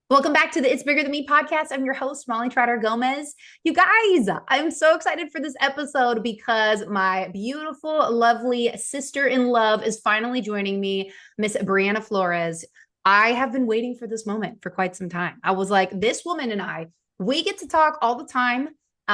Welcome back to the It's Bigger Than Me podcast. I'm your host, Molly Trotter Gomez. You guys, I'm so excited for this episode because my beautiful, lovely sister in love is finally joining me, Miss Brianna Flores. I have been waiting for this moment for quite some time. I was like, this woman and I, we get to talk all the time.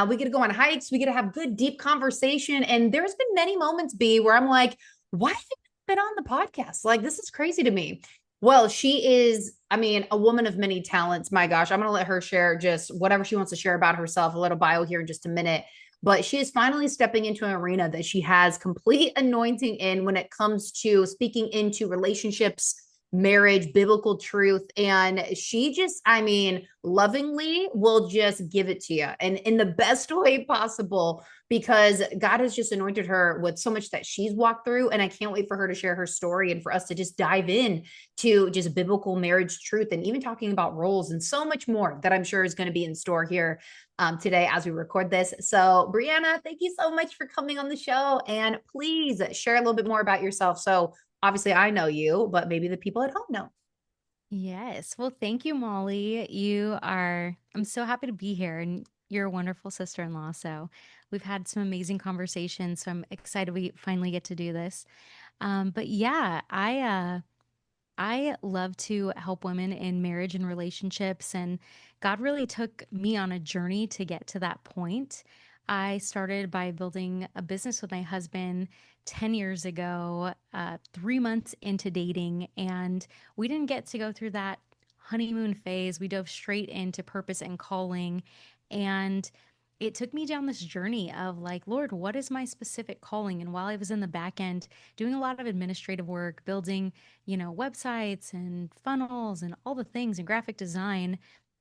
We get to go on hikes. We get to have good, deep conversation. And there's been many moments, B, where I'm like, why have you been on the podcast? Like, this is crazy to me. Well, she is, I mean, a woman of many talents. My gosh, I'm going to let her share just whatever she wants to share about herself, a little bio here in just a minute. But she is finally stepping into an arena that she has complete anointing in when it comes to speaking into relationships, marriage, biblical truth. And she just, I mean, lovingly will just give it to you and in the best way possible because God has just anointed her with so much that she's walked through. And I can't wait for her to share her story and for us to just dive in to just biblical marriage truth and even talking about roles and so much more that I'm sure is going to be in store here today as we record this. So, Brianna, thank you so much for coming on the show. And please share a little bit more about yourself. So, obviously, I know you, but maybe the people at home know. Yes. Well, thank you, Molly. I'm so happy to be here, and you're a wonderful sister-in-law. So we've had some amazing conversations. So I'm excited we finally get to do this. But yeah, I love to help women in marriage and relationships, and God really took me on a journey to get to that point. I started by building a business with my husband 10 years ago, 3 months into dating, and we didn't get to go through that honeymoon phase. We dove straight into purpose and calling, and it took me down this journey of like, Lord, what is my specific calling? And while I was in the back end doing a lot of administrative work, building websites and funnels and all the things and graphic design,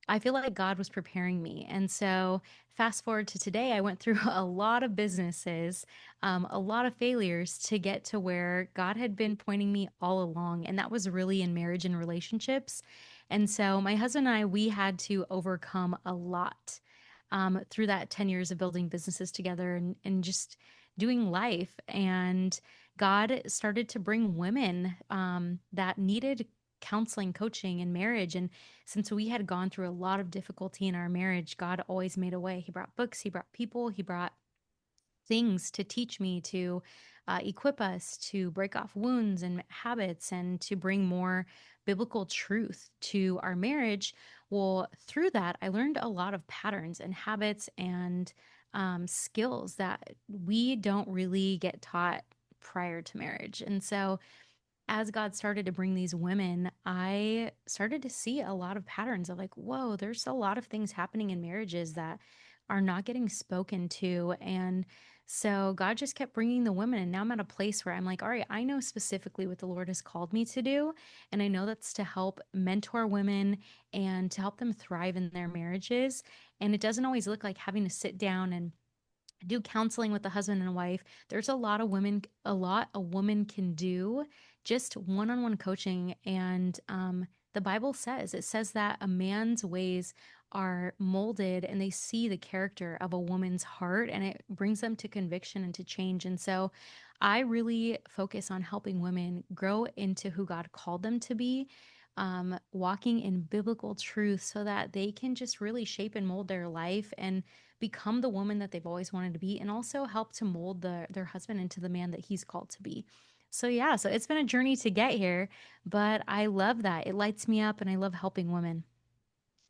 I feel like God was preparing me. And so, fast forward to today, I went through a lot of businesses, a lot of failures to get to where God had been pointing me all along. And that was really in marriage and relationships. And so, my husband and I, we had to overcome a lot through that 10 years of building businesses together and just doing life. And God started to bring women that needed counseling, coaching, and marriage. And since we had gone through a lot of difficulty in our marriage, God always made a way. He brought books, He brought people, He brought things to teach me, to equip us to break off wounds and habits and to bring more biblical truth to our marriage. Well, through that, I learned a lot of patterns and habits and skills that we don't really get taught prior to marriage. And so, as God started to bring these women, I started to see a lot of patterns of like, whoa, there's a lot of things happening in marriages that are not getting spoken to. And so God just kept bringing the women. And now I'm at a place where I'm like, all right, I know specifically what the Lord has called me to do. And I know that's to help mentor women and to help them thrive in their marriages. And it doesn't always look like having to sit down and do counseling with the husband and wife. There's a lot a woman can do, just one-on-one coaching. And the Bible says, it says that a man's ways are molded and they see the character of a woman's heart and it brings them to conviction and to change. And so I really focus on helping women grow into who God called them to be, walking in biblical truth so that they can just really shape and mold their life and become the woman that they've always wanted to be, and also help to mold their husband into the man that he's called to be. So yeah, so it's been a journey to get here, but I love that. It lights me up and I love helping women.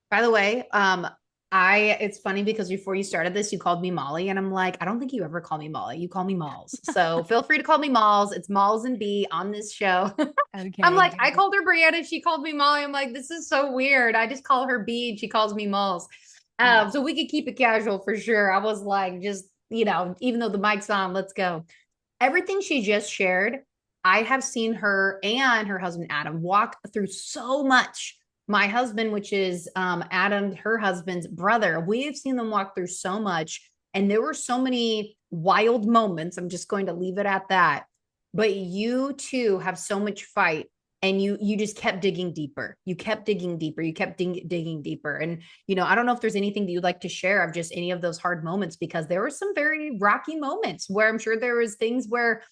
By the way, I it's funny because before you started this, you called me Molly, and I'm like, I don't think you ever call me Molly. You call me Malls. So feel free to call me Malls. It's Malls and B on this show. I'm Okay, like, I got it. called her Brianna, she called me Molly. I'm like, this is so weird. I just call her B and she calls me Malls. Yeah. So we could keep it casual for sure. I was like, just, even though the mic's on, let's go. Everything she just shared, I have seen her and her husband Adam walk through so much. My husband, which is Adam, her husband's brother, we have seen them walk through so much. And there were so many wild moments. I'm just going to leave it at that. But you too have so much fight and you just kept digging deeper. You kept digging deeper. You kept digging deeper. And I don't know if there's anything that you'd like to share of just any of those hard moments because there were some very rocky moments where I'm sure there was things where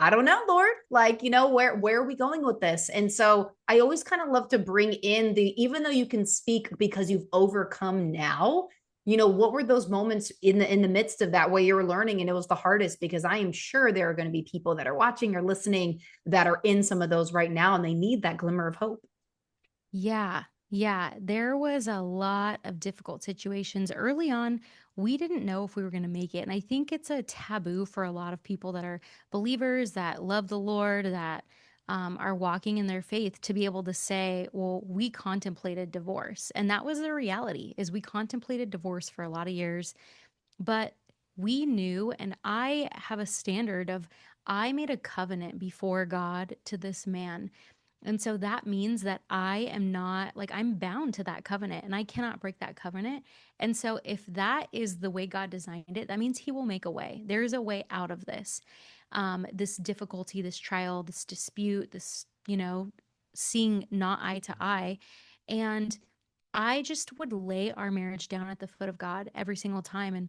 I don't know, Lord, like, where are we going with this? And so I always kind of love to bring in even though you can speak because you've overcome now, what were those moments in the midst of that way you were learning and it was the hardest? Because I am sure there are going to be people that are watching or listening that are in some of those right now and they need that glimmer of hope. Yeah, yeah. There was a lot of difficult situations early on. We didn't know if we were going to make it. And I think it's a taboo for a lot of people that are believers, that love the Lord, that are walking in their faith to be able to say, well, we contemplated divorce. And that was the reality is we contemplated divorce for a lot of years, but we knew, and I have a standard of I made a covenant before God to this man, and so that means that I am not like I'm bound to that covenant and I cannot break that covenant. And so if that is the way God designed it, that means he will make a way. There is a way out of this. This difficulty, this trial, this dispute, this, seeing not eye to eye. And I just would lay our marriage down at the foot of God every single time. And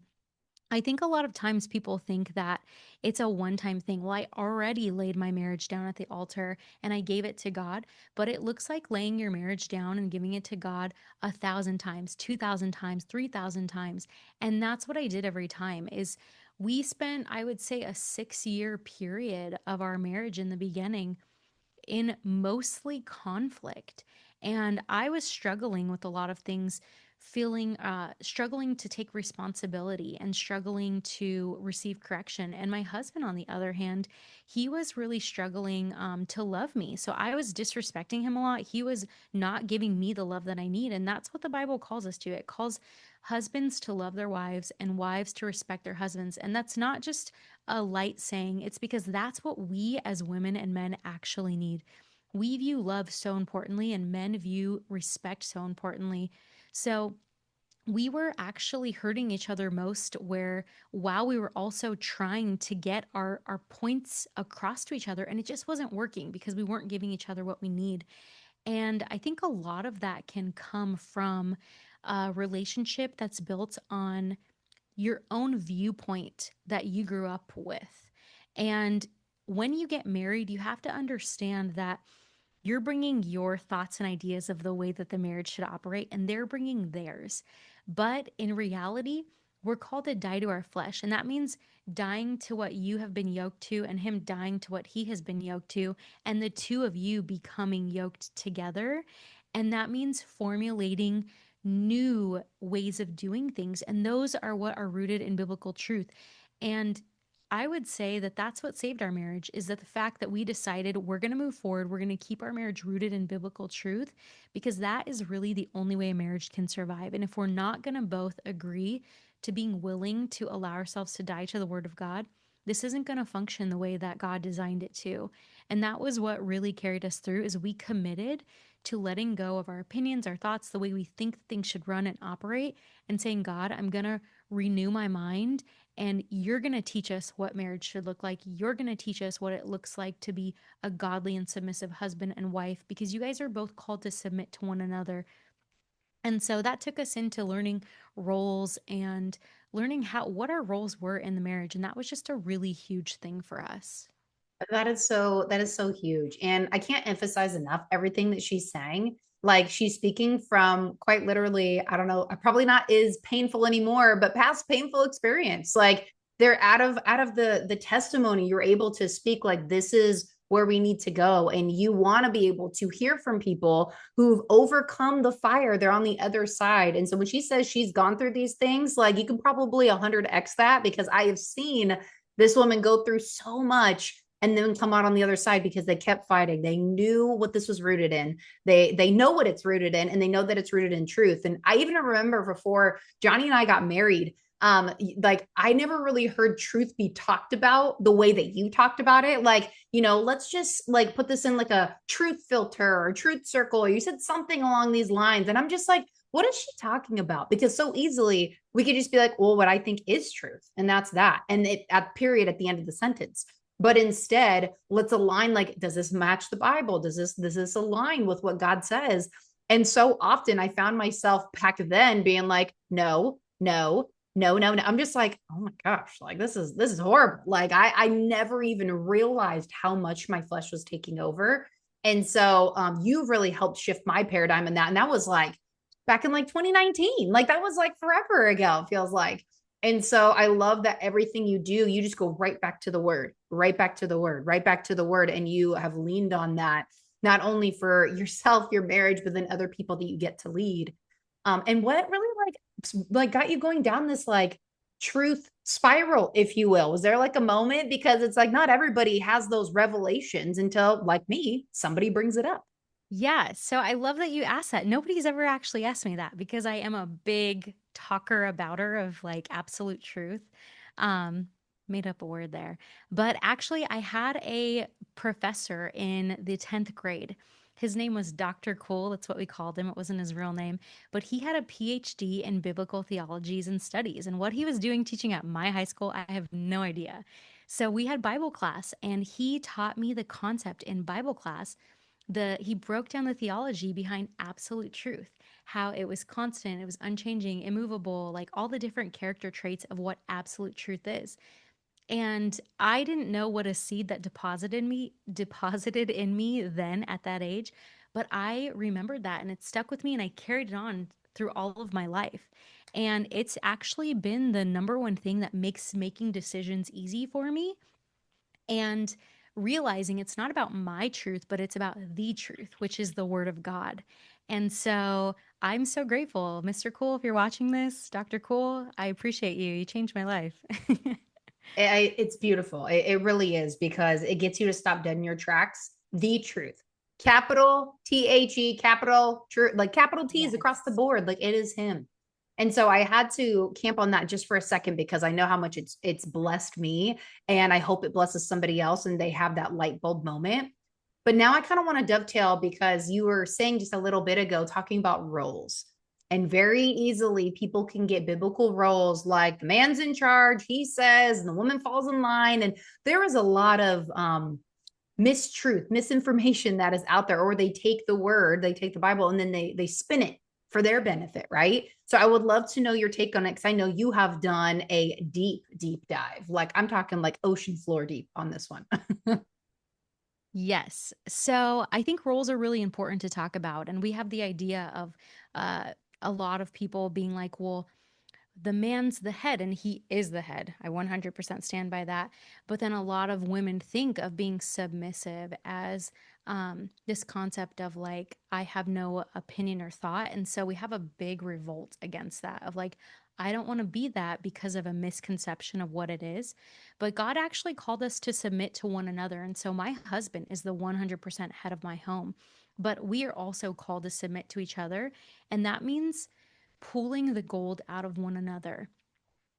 I think a lot of times people think that it's a one time thing. Well, I already laid my marriage down at the altar and I gave it to God, but it looks like laying your marriage down and giving it to God 1,000 times, 2,000 times, 3,000 times. And that's what I did every time is we spent, I would say, a 6 year period of our marriage in the beginning in mostly conflict. And I was struggling with a lot of things, struggling to take responsibility and struggling to receive correction. And my husband, on the other hand, he was really struggling to love me. So I was disrespecting him a lot. He was not giving me the love that I need. And that's what the Bible calls us to. It calls husbands to love their wives and wives to respect their husbands. And that's not just a light saying, it's because that's what we as women and men actually need. We view love so importantly, and men view respect so importantly. So, we were actually hurting each other most where while we were also trying to get our points across to each other and it just wasn't working because we weren't giving each other what we need. And I think a lot of that can come from a relationship that's built on your own viewpoint that you grew up with. And when you get married, you have to understand that you're bringing your thoughts and ideas of the way that the marriage should operate, and they're bringing theirs. But in reality, we're called to die to our flesh. And that means dying to what you have been yoked to, and him dying to what he has been yoked to, and the two of you becoming yoked together. And that means formulating new ways of doing things. And those are what are rooted in biblical truth. And I would say that that's what saved our marriage is that the fact that we decided we're going to move forward, we're going to keep our marriage rooted in biblical truth because that is really the only way a marriage can survive. And if we're not going to both agree to being willing to allow ourselves to die to the word of God, this isn't going to function the way that God designed it to. And that was what really carried us through is we committed to letting go of our opinions, our thoughts, the way we think things should run and operate and saying, God, I'm going to renew my mind and you're going to teach us what marriage should look like. You're going to teach us what it looks like to be a godly and submissive husband and wife because you guys are both called to submit to one another. And so that took us into learning roles and learning what our roles were in the marriage. And that was just a really huge thing for us. That is so huge. And I can't emphasize enough everything that she's saying. Like she's speaking from quite literally, I don't know, probably not is painful anymore, but past painful experience. Like they're out of the testimony, you're able to speak like this is where we need to go. And you want to be able to hear from people who've overcome the fire. They're on the other side. And so when she says she's gone through these things, like you can probably 100x that because I have seen this woman go through so much and then come out on the other side because they kept fighting. They knew what this was rooted in. They know what it's rooted in, and they know that it's rooted in truth. And I even remember before Johnny and I got married, like I never really heard truth be talked about the way that you talked about it. Like, let's just like put this in like a truth filter or truth circle. Or you said something along these lines, and I'm just like, what is she talking about? Because so easily we could just be like, well, what I think is truth, and that's that, and it at period at the end of the sentence. But instead, let's align, like, does this match the Bible? Does this align with what God says? And so often I found myself back then being like, no, no, no, no, no. I'm just like, oh my gosh, like this is horrible. Like I never even realized how much my flesh was taking over. And so you've really helped shift my paradigm in that. And that was like back in like 2019. Like that was like forever ago, it feels like. And so I love that everything you do, you just go right back to the word, right back to the word, right back to the word. And you have leaned on that, not only for yourself, your marriage, but then other people that you get to lead. And what really like got you going down this like truth spiral, if you will? Was there like a moment? Because it's like not everybody has those revelations until, like me, somebody brings it up. Yeah, so I love that you asked that. Nobody's ever actually asked me that because I am a big talker abouter of like absolute truth. Um, Made up a word there. But actually, I had a professor in the 10th grade. His name was Dr. Cool. That's what we called him. It wasn't his real name. But he had a PhD in biblical theologies and studies. And what he was doing teaching at my high school, I have no idea. So we had Bible class, and he taught me the concept in Bible class. He broke down the theology behind absolute truth, how it was constant, it was unchanging, immovable, like all the different character traits of what absolute truth is. And I didn't know what a seed that deposited in me then at that age, but I remembered that and it stuck with me and I carried it on through all of my life. And it's actually been the number one thing that makes making decisions easy for me, and realizing it's not about my truth, but it's about the truth, which is the word of God. And so I'm so grateful. Mr. Cool, if you're watching this, Dr. Cool, I appreciate you. You changed my life. It's beautiful. It really is because it gets you to stop dead in your tracks. The truth, capital THE, capital true, like capital T's across the Yes. board. Like it is him. And so I had to camp on that just for a second because I know how much it's blessed me, and I hope it blesses somebody else and they have that light bulb moment. But now I kind of want to dovetail because you were saying just a little bit ago talking about roles. And very easily, people can get biblical roles like the man's in charge, he says, and the woman falls in line. And there is a lot of mistruth, misinformation that is out there, or they take the word, they take the Bible, and then they spin it for their benefit, right? So I would love to know your take on it because I know you have done a deep, deep dive. Like I'm talking like ocean floor deep on this one. Yes. So I think roles are really important to talk about. And we have the idea of uh, a lot of people being like, well, the man's the head and he is the head. I 100% stand by that. But then a lot of women think of being submissive as this concept of like, I have no opinion or thought. And so we have a big revolt against that of like, I don't want to be that because of a misconception of what it is. But God actually called us to submit to one another. And so my husband is the 100% head of my home. But we are also called to submit to each other. And that means pulling the gold out of one another.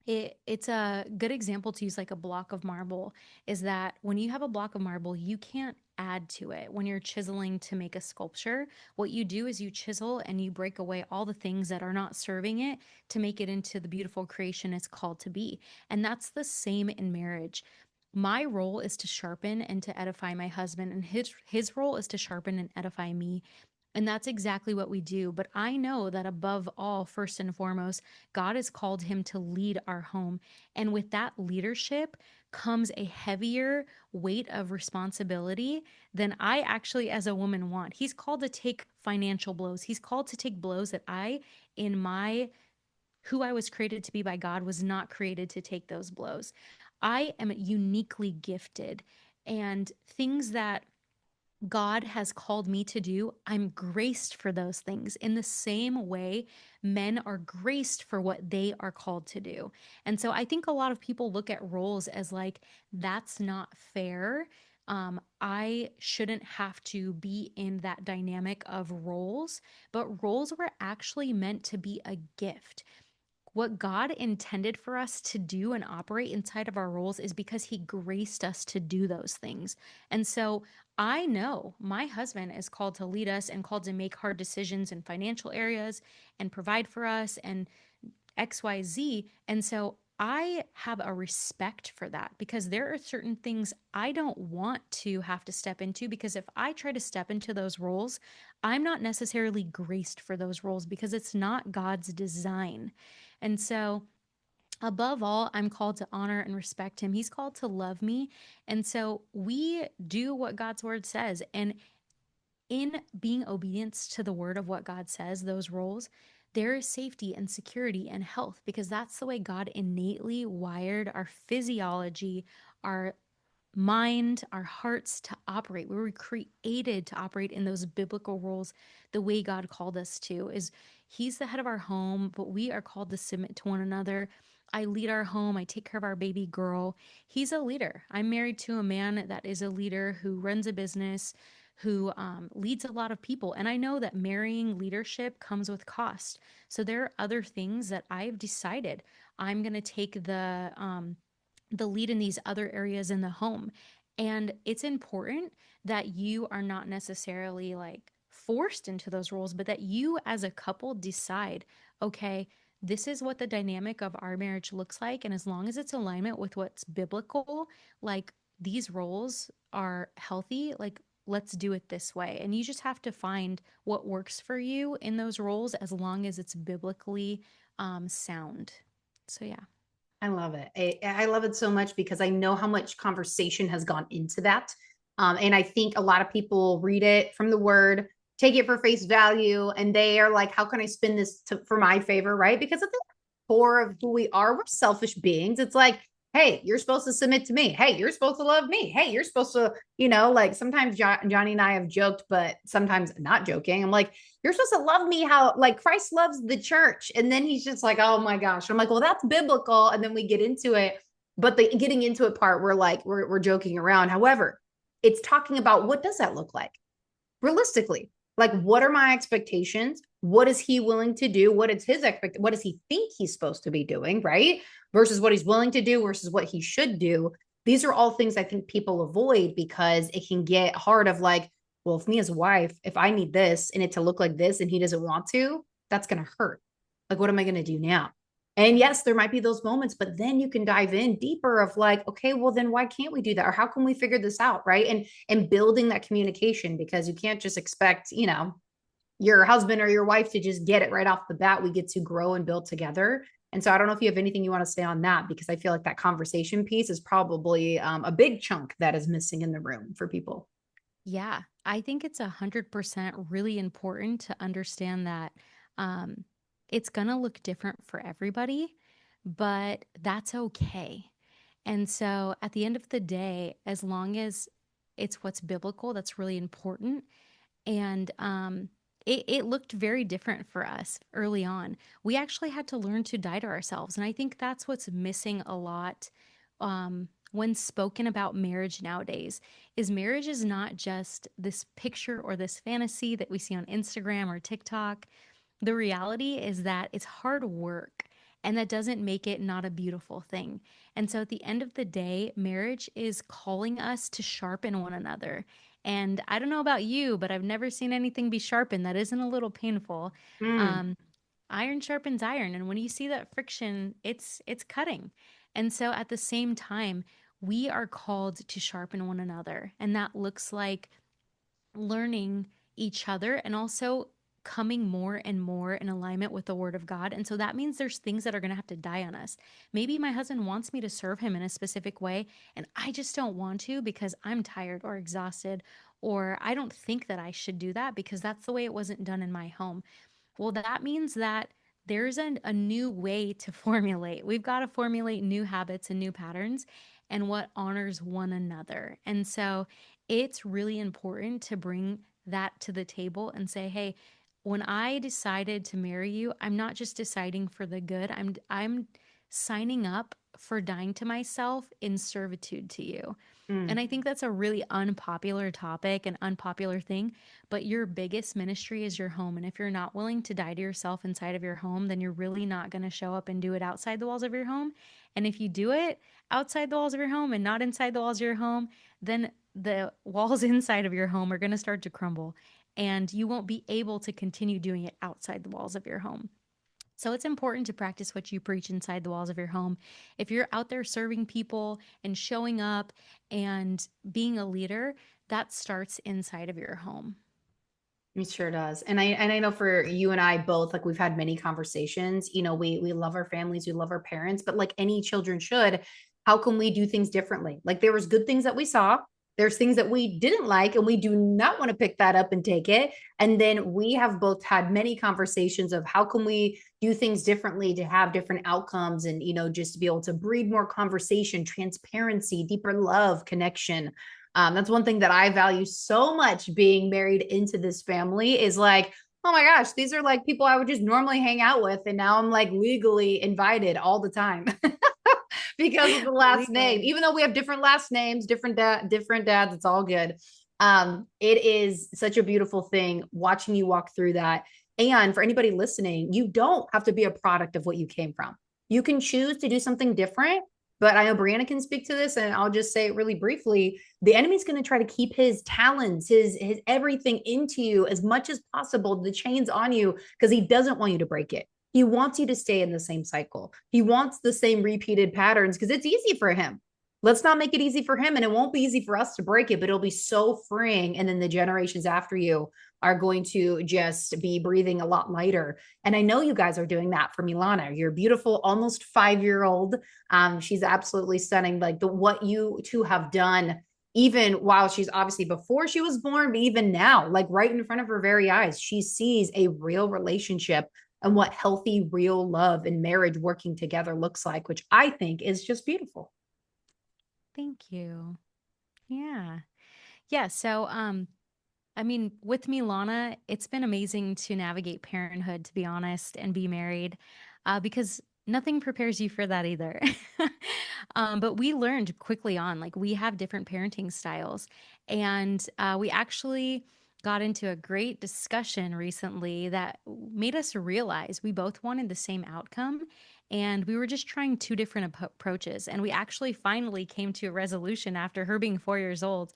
It's a good example to use like a block of marble is that when you have a block of marble, you can't add to it. When you're chiseling to make a sculpture, what you do is you chisel and you break away all the things that are not serving it to make it into the beautiful creation it's called to be. And that's the same in marriage. My role is to sharpen and to edify my husband, and his role is to sharpen and edify me. And that's exactly what we do. But I know that above all, first and foremost, God has called him to lead our home. And with that leadership comes a heavier weight of responsibility than I actually, as a woman, want. He's called to take financial blows. He's called to take blows that in my who I was created to be by God, was not created to take those blows. I am uniquely gifted, and things that God has called me to do, I'm graced for those things in the same way men are graced for what they are called to do. And so I think a lot of people look at roles as like, that's not fair. I shouldn't have to be in that dynamic of roles, but roles were actually meant to be a gift. What God intended for us to do and operate inside of our roles is because He graced us to do those things. And so I know my husband is called to lead us and called to make hard decisions in financial areas and provide for us and XYZ. And so I have a respect for that because there are certain things I don't want to have to step into, because if I try to step into those roles, I'm not necessarily graced for those roles because it's not God's design. And so Above all, I'm called to honor and respect him. He's called to love me. And so we do what God's word says. And in being obedience to the word of what God says, those roles, there is safety and security and health because that's the way God innately wired our physiology, our mind, our hearts to operate. We were created to operate in those biblical roles the way God called us to. Is He's the head of our home, but we are called to submit to one another. I lead our home. I take care of our baby girl. He's a leader. I'm married to a man that is a leader who runs a business, who leads a lot of people. And I know that marrying leadership comes with cost. So there are other things that I've decided I'm going to take the lead in these other areas in the home. And it's important that you are not necessarily like forced into those roles, but that you as a couple decide, okay, this is what the dynamic of our marriage looks like. And as long as it's alignment with what's biblical, like these roles are healthy, like let's do it this way. And you just have to find what works for you in those roles as long as it's biblically sound. So, yeah. I love it. I love it so much because I know how much conversation has gone into that. And I think a lot of people read it from the word, take it for face value, and they are like, how can I spin this for my favor? Right. Because at the core of who we are, we're selfish beings. It's like, hey, you're supposed to submit to me. Hey, you're supposed to love me. Hey, you're supposed to, like sometimes Johnny and I have joked, but sometimes not joking. I'm like, you're supposed to love me how like Christ loves the church. And then he's just like, oh my gosh. I'm like, well, that's biblical. And then we get into it. But the getting into it part, we're joking around. However, it's talking about what does that look like realistically? Like, what are my expectations? What is he willing to do? What is his expect? What does he think he's supposed to be doing? Right. Versus what he's willing to do versus what he should do. These are all things I think people avoid because it can get hard of like, well, if me as a wife, if I need this and it to look like this and he doesn't want to, that's going to hurt. Like, what am I going to do now? And yes, there might be those moments, but then you can dive in deeper of like, okay, well, then why can't we do that? Or how can we figure this out? Right. And building that communication because you can't just expect, your husband or your wife to just get it right off the bat. We get to grow and build together. And so I don't know if you have anything you want to say on that because I feel like that conversation piece is probably a big chunk that is missing in the room for people. Yeah, I think it's 100% really important to understand that um, it's going to look different for everybody, but that's okay. And so at the end of the day, as long as it's what's biblical, that's really important. And it looked very different for us early on. We actually had to learn to die to ourselves. And I think that's what's missing a lot when spoken about marriage nowadays is marriage is not just this picture or this fantasy that we see on Instagram or TikTok. The reality is that it's hard work, and that doesn't make it not a beautiful thing. And so at the end of the day, marriage is calling us to sharpen one another. And I don't know about you, but I've never seen anything be sharpened that isn't a little painful. Mm. Um, Iron sharpens iron, and when you see that friction, it's cutting. And so at the same time, we are called to sharpen one another, and that looks like learning each other and also coming more and more in alignment with the word of God. And so that means there's things that are going to have to die on us. Maybe my husband wants me to serve him in a specific way, and I just don't want to because I'm tired or exhausted, or I don't think that I should do that because that's the way it wasn't done in my home. Well, that means that there's a new way to formulate. We've got to formulate new habits and new patterns and what honors one another. And so it's really important to bring that to the table and say, hey, when I decided to marry you, I'm not just deciding for the good. I'm signing up for dying to myself in servitude to you. Mm. And I think that's a really unpopular topic and unpopular thing, but your biggest ministry is your home. And if you're not willing to die to yourself inside of your home, then you're really not going to show up and do it outside the walls of your home. And if you do it outside the walls of your home and not inside the walls of your home, then the walls inside of your home are going to start to crumble and you won't be able to continue doing it outside the walls of your home. So it's important to practice what you preach inside the walls of your home. If you're out there serving people and showing up and being a leader, that starts inside of your home. It sure does. And I know for you and I both, like we've had many conversations. We love our families, we love our parents, but like any children should, how can we do things differently? Like there was good things that we saw. There's things that we didn't like, and we do not want to pick that up and take it. And then we have both had many conversations of how can we do things differently to have different outcomes and just to be able to breed more conversation, transparency, deeper love, connection. That's one thing that I value so much being married into this family is like, oh my gosh, these are like people I would just normally hang out with. And now I'm like legally invited all the time because of the last name. Legally. Even though we have different last names, different dads, it's all good. It is such a beautiful thing watching you walk through that. And for anybody listening, you don't have to be a product of what you came from. You can choose to do something different. But I know Brianna can speak to this, and I'll just say it really briefly. The enemy's going to try to keep his talons, his everything into you as much as possible, the chains on you, because he doesn't want you to break it. He wants you to stay in the same cycle. He wants the same repeated patterns because it's easy for him. Let's not make it easy for him, and it won't be easy for us to break it, but it'll be so freeing. And then the generations after you are going to just be breathing a lot lighter. And I know you guys are doing that for Milana, your beautiful, almost 5 year old. She's absolutely stunning. Like what you two have done, even while she's obviously before she was born, but even now, like right in front of her very eyes, she sees a real relationship and what healthy, real love and marriage working together looks like, which I think is just beautiful. Thank you. Yeah. Yeah. So, I mean, with me, Lana, it's been amazing to navigate parenthood, to be honest, and be married, because nothing prepares you for that either. But we learned quickly on, like, we have different parenting styles. And we actually got into a great discussion recently that made us realize we both wanted the same outcome. And we were just trying two different approaches. And we actually finally came to a resolution after her being 4 years old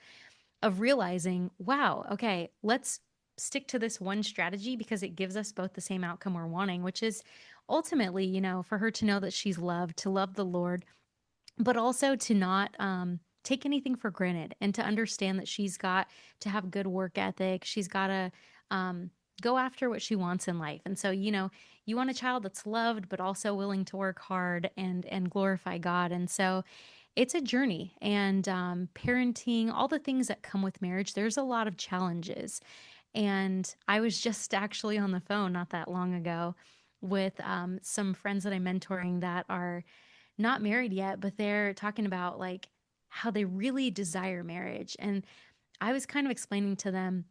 of realizing, wow, okay, let's stick to this one strategy because it gives us both the same outcome we're wanting, which is ultimately, for her to know that she's loved, to love the Lord, but also to not take anything for granted and to understand that she's got to have good work ethic. She's got to um, go after what she wants in life. And so, you want a child that's loved, but also willing to work hard and glorify God. And so, it's a journey and parenting, all the things that come with marriage. There's a lot of challenges. And I was just actually on the phone not that long ago with some friends that I'm mentoring that are not married yet, but they're talking about like how they really desire marriage. And I was kind of explaining to them,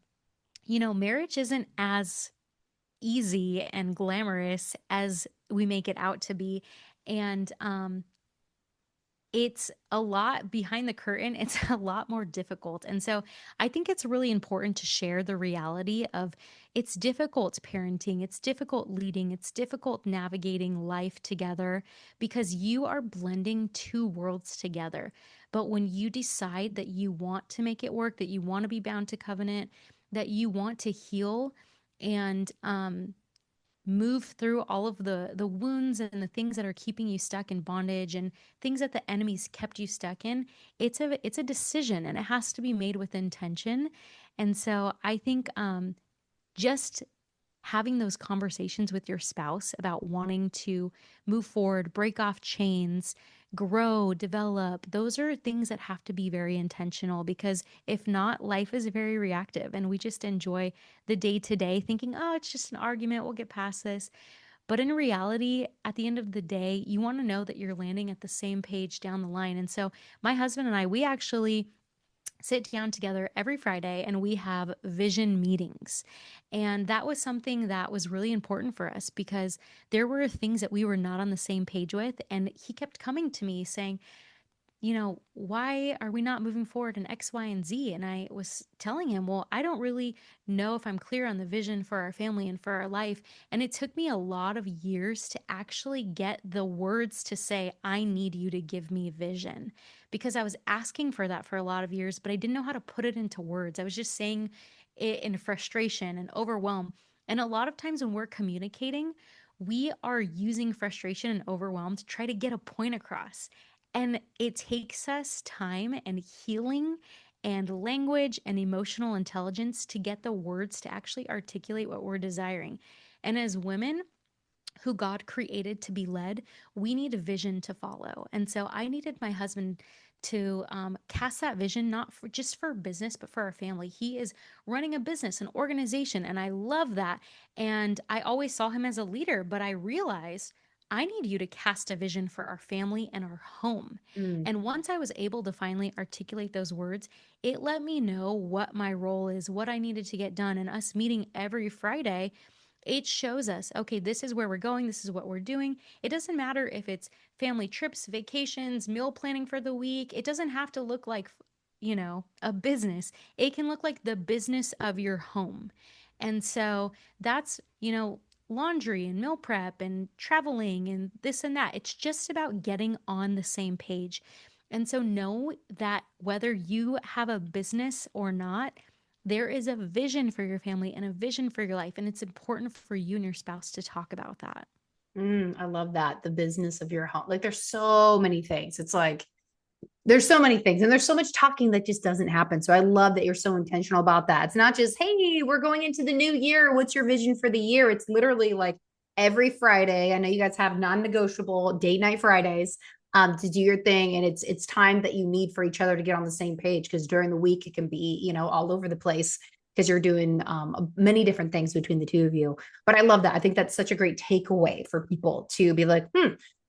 marriage isn't as easy and glamorous as we make it out to be. And it's a lot behind the curtain. It's a lot more difficult. And so I think it's really important to share the reality of it's difficult parenting, it's difficult leading, it's difficult navigating life together because you are blending two worlds together. But when you decide that you want to make it work, that you want to be bound to covenant, that you want to heal and move through all of the wounds and the things that are keeping you stuck in bondage and things that the enemy's kept you stuck in, it's a decision and it has to be made with intention. And so I think just having those conversations with your spouse about wanting to move forward, break off chains, grow, develop, those are things that have to be very intentional because if not, life is very reactive and we just enjoy the day to day thinking, oh, it's just an argument, we'll get past this. But in reality, at the end of the day, you want to know that you're landing at the same page down the line. And so my husband and I, we actually sit down together every Friday and we have vision meetings. And that was something that was really important for us because there were things that we were not on the same page with. And he kept coming to me saying, why are we not moving forward in X, Y, and Z? And I was telling him, well, I don't really know if I'm clear on the vision for our family and for our life. And it took me a lot of years to actually get the words to say, I need you to give me vision because I was asking for that for a lot of years, but I didn't know how to put it into words. I was just saying it in frustration and overwhelm. And a lot of times when we're communicating, we are using frustration and overwhelm to try to get a point across. And it takes us time and healing and language and emotional intelligence to get the words to actually articulate what we're desiring. And as women, who God created to be led, we need a vision to follow. And so I needed my husband to cast that vision, not for, just for business, but for our family. He is running a business, an organization, and I love that. And I always saw him as a leader, but I realized I need you to cast a vision for our family and our home. Mm, And once I was able to finally articulate those words, it let me know what my role is, what I needed to get done. And us meeting every Friday, it shows us, okay, this is where we're going, this is what we're doing. It doesn't matter if it's family trips, vacations, meal planning for the week. It doesn't have to look like, a business. It can look like the business of your home. And so that's, laundry and meal prep and traveling and this and that. It's just about getting on the same page. And so know that whether you have a business or not, there is a vision for your family and a vision for your life. And it's important for you and your spouse to talk about that. I love that. The business of your home. Like there's so many things. It's like there's so many things and there's so much talking that just doesn't happen. So I love that you're so intentional about that. It's not just, hey, we're going into the new year. What's your vision for the year? It's literally like every Friday. I know you guys have non-negotiable date night Fridays to do your thing. And it's time that you need for each other to get on the same page because during the week it can be, all over the place because you're doing many different things between the two of you. But I love that. I think that's such a great takeaway for people to be like,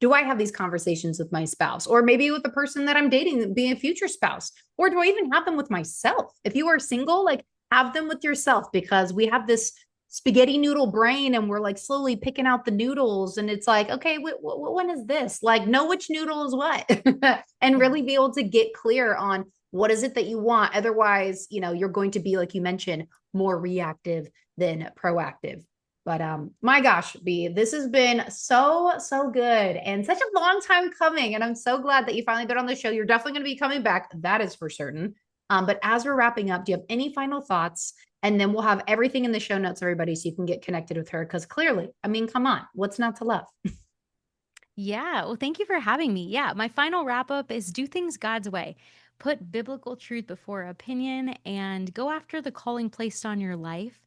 do I have these conversations with my spouse or maybe with the person that I'm dating, being a future spouse? Or do I even have them with myself? If you are single, like have them with yourself because we have this spaghetti noodle brain and we're like slowly picking out the noodles. And it's like, okay, when is this? Like, know which noodle is what and really be able to get clear on what is it that you want. Otherwise, you're going to be, like you mentioned, more reactive than proactive. But my gosh, B, this has been so good and such a long time coming. And I'm so glad that you finally got on the show. You're definitely going to be coming back. That is for certain. But as we're wrapping up, do you have any final thoughts? And then we'll have everything in the show notes, everybody, so you can get connected with her. Because clearly, I mean, come on, what's not to love? Yeah. Well, thank you for having me. Yeah. My final wrap up is do things God's way. Put biblical truth before opinion and go after the calling placed on your life.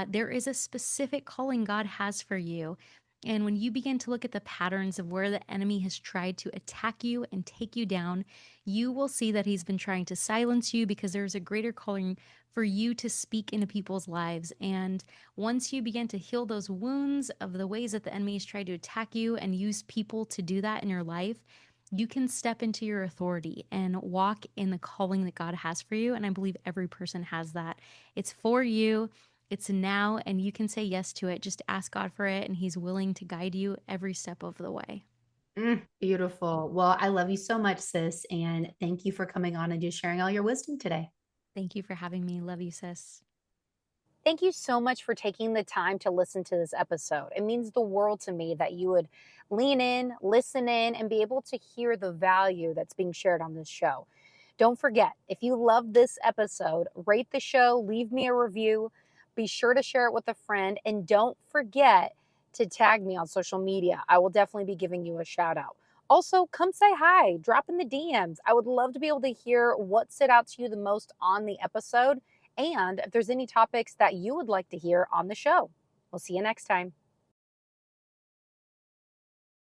There is a specific calling God has for you. And when you begin to look at the patterns of where the enemy has tried to attack you and take you down, you will see that he's been trying to silence you because there's a greater calling for you to speak into people's lives. And once you begin to heal those wounds of the ways that the enemy has tried to attack you and use people to do that in your life, you can step into your authority and walk in the calling that God has for you. And I believe every person has that. It's for you, it's now, and you can say yes to it. Just ask God for it, and He's willing to guide you every step of the way. Beautiful. Well, I love you so much, sis. And thank you for coming on and just sharing all your wisdom today. Thank you for having me. Love you, sis. Thank you so much for taking the time to listen to this episode. It means the world to me that you would lean in, listen in, and be able to hear the value that's being shared on this show. Don't forget, if you love this episode, rate the show, leave me a review, be sure to share it with a friend, and don't forget to tag me on social media. I will definitely be giving you a shout out. Also, come say hi, drop in the DMs. I would love to be able to hear what stood out to you the most on the episode and if there's any topics that you would like to hear on the show. We'll see you next time.